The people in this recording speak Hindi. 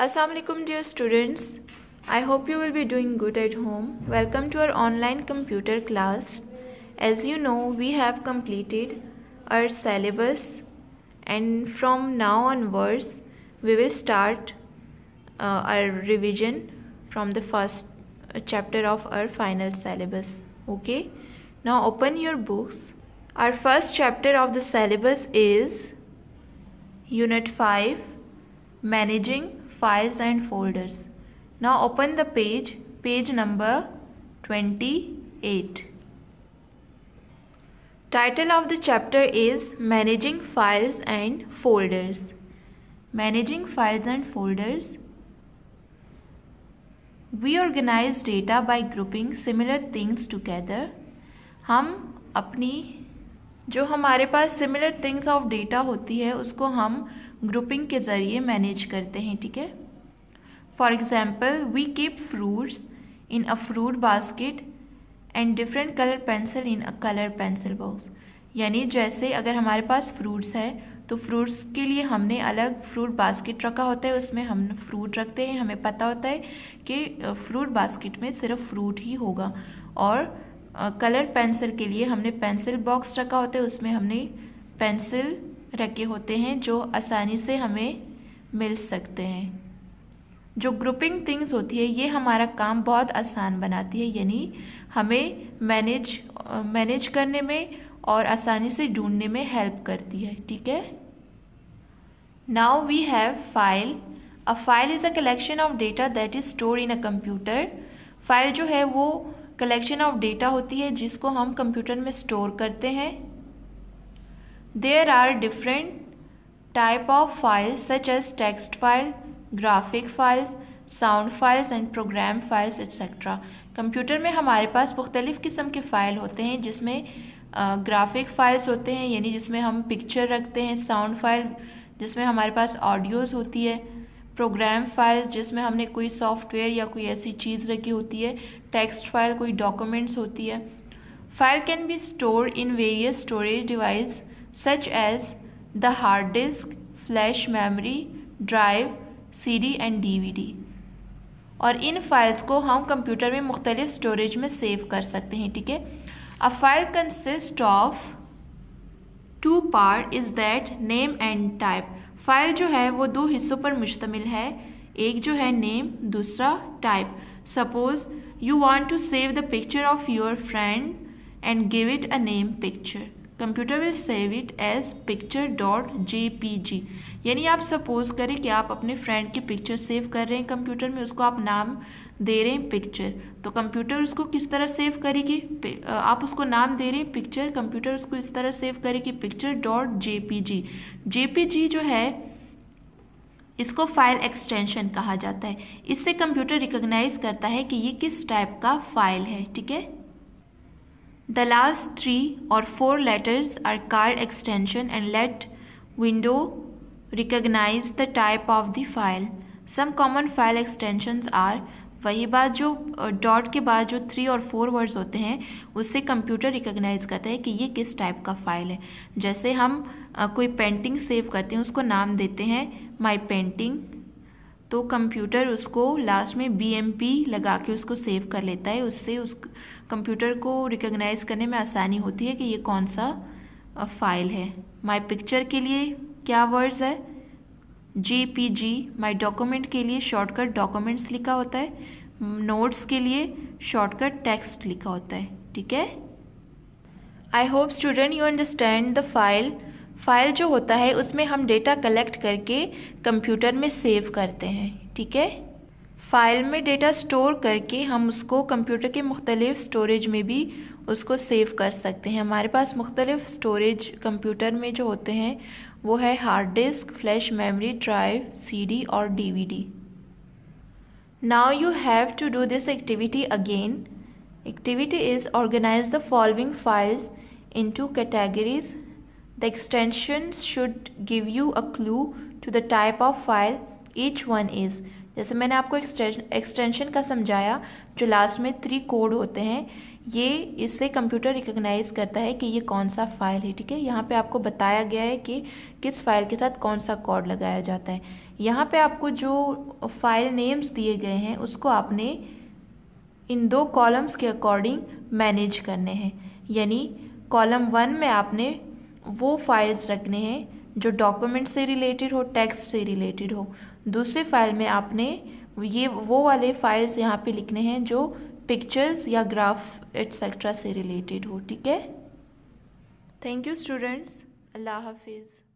Assalamualaikum dear students. I hope you will be doing good at home. Welcome to our online computer class. As you know, we have completed our syllabus and from now onwards we will start our revision from the first chapter of our final syllabus. Okay? Now open your books. Our first chapter of the syllabus is Unit 5, Managing Files and Folders. Now open the page number 28. Title of the chapter is Managing Files and Folders. Managing files and folders. We organize data by grouping similar things together. हम अपनी जो हमारे पास सिमिलर थिंग्स ऑफ डेटा होती है उसको हम ग्रुपिंग के ज़रिए मैनेज करते हैं. ठीक है. For example, we keep fruits in a fruit basket and different colour pencil in a colour pencil box. यानी जैसे अगर हमारे पास फ्रूट्स है तो फ्रूट्स के लिए हमने अलग फ्रूट बास्केट रखा होता है, उसमें हम फ्रूट रखते हैं. हमें पता होता है कि फ्रूट बास्केट में सिर्फ फ्रूट ही होगा. और कलर पेंसिल के लिए हमने पेंसिल बॉक्स रखा होता है, उसमें हमने पेंसिल रखे होते हैं जो आसानी से हमें मिल सकते हैं. जो ग्रुपिंग थिंग्स होती है ये हमारा काम बहुत आसान बनाती है, यानी हमें मैनेज करने में और आसानी से ढूंढने में हेल्प करती है. ठीक है. Now we have file. A file is a collection of data that is store in a computer. File जो है वो कलेक्शन ऑफ डेटा होती है जिसको हम कंप्यूटर में स्टोर करते हैं. There are different type of files such as text file, graphic files, sound files and program files etcetera. Computer में हमारे पास मुख्तलिफ़ किस्म के फ़ाइल होते हैं जिसमें ग्राफिक फाइल्स होते हैं यानी जिसमें हम पिक्चर रखते हैं, साउंड फाइल जिसमें हमारे पास ऑडियोज़ होती है, प्रोग्राम फाइल्स जिसमें हमने कोई सॉफ्टवेयर या कोई ऐसी चीज़ रखी होती है, टेक्स्ट फाइल कोई डॉक्यूमेंट्स होती है. File can be store in various storage device such as the hard disk, flash memory, drive, CD and DVD. और इन फाइल्स को हम कंप्यूटर में मुख्तलिफ स्टोरेज में सेव कर सकते हैं. ठीक है. A file consist of two part is that name and type. File जो है वो दो हिस्सों पर मुश्तमिल है, एक जो है नेम, दूसरा type. Suppose you want to save the picture of your friend and give it a name picture. Computer will save it as picture.jpg. यानी आप सपोज करें कि आप अपने फ्रेंड की पिक्चर सेव कर रहे हैं कंप्यूटर में, उसको आप नाम दे रहे हैं पिक्चर, तो कंप्यूटर उसको किस तरह सेव करेगी. आप उसको नाम दे रहे हैं पिक्चर, कंप्यूटर उसको इस तरह सेव करेगी picture.jpg. jpg जो है इसको फाइल एक्सटेंशन कहा जाता है. इससे कंप्यूटर रिकॉग्नाइज करता है कि ये किस टाइप का फाइल है. ठीक है. The last 3 or 4 letters are called extension and let window recognize the type of the file. Some common file extensions are. वही बात जो डॉट के बाद जो 3 और 4 वर्ड्स होते हैं उससे कंप्यूटर रिकॉग्नाइज करता है कि ये किस टाइप का फाइल है. जैसे हम कोई पेंटिंग सेव करते हैं, उसको नाम देते हैं माई पेंटिंग, तो कंप्यूटर उसको लास्ट में BMP लगा के उसको सेव कर लेता है. उससे उस कंप्यूटर को रिकॉग्नाइज करने में आसानी होती है कि ये कौन सा फाइल है. माई पिक्चर के लिए क्या वर्ड्स है JPG. माई डॉक्यूमेंट के लिए शॉर्टकट डॉक्यूमेंट्स लिखा होता है. नोट्स के लिए शॉर्टकट टेक्स्ट लिखा होता है. ठीक है. I hope student you understand the file. File जो होता है उसमें हम डेटा कलेक्ट करके कंप्यूटर में सेव करते हैं. ठीक है. फाइल में डेटा स्टोर करके हम उसको कंप्यूटर के मुख्तलिफ स्टोरेज में भी उसको सेव कर सकते हैं. हमारे पास मुख्तलिफ स्टोरेज कंप्यूटर में जो होते हैं वो है hard disk, flash memory, drive, CD और DVD. Now you have to do this activity again. Activity is organise the following files into categories. The extensions should give you a clue to the type of file each one is. जैसे मैंने आपको एक्सटेंशन का समझाया, जो लास्ट में 3 कोड होते हैं, ये इससे कंप्यूटर रिकॉग्नाइज करता है कि ये कौन सा फाइल है। ठीक है, यहाँ पे आपको बताया गया है कि किस फाइल के साथ कौन सा कोड लगाया जाता है। यहाँ पे आपको जो फाइल नेम्स दिए गए हैं उसको आपने इन 2 कॉलम्स के अकॉर्डिंग मैनेज करने हैं। यानी कॉलम 1 में आपने वो फाइल्स रखने हैं जो डॉक्यूमेंट से रिलेटेड हो, टेक्स्ट से रिलेटेड हो। दूसरे फाइल में आपने वो वाले फाइल्स यहाँ पे लिखने हैं जो पिक्चर्स या ग्राफ एटसेट्रा से रिलेटेड हो। ठीक है, थैंक यू स्टूडेंट्स, अल्लाह हाफिज़।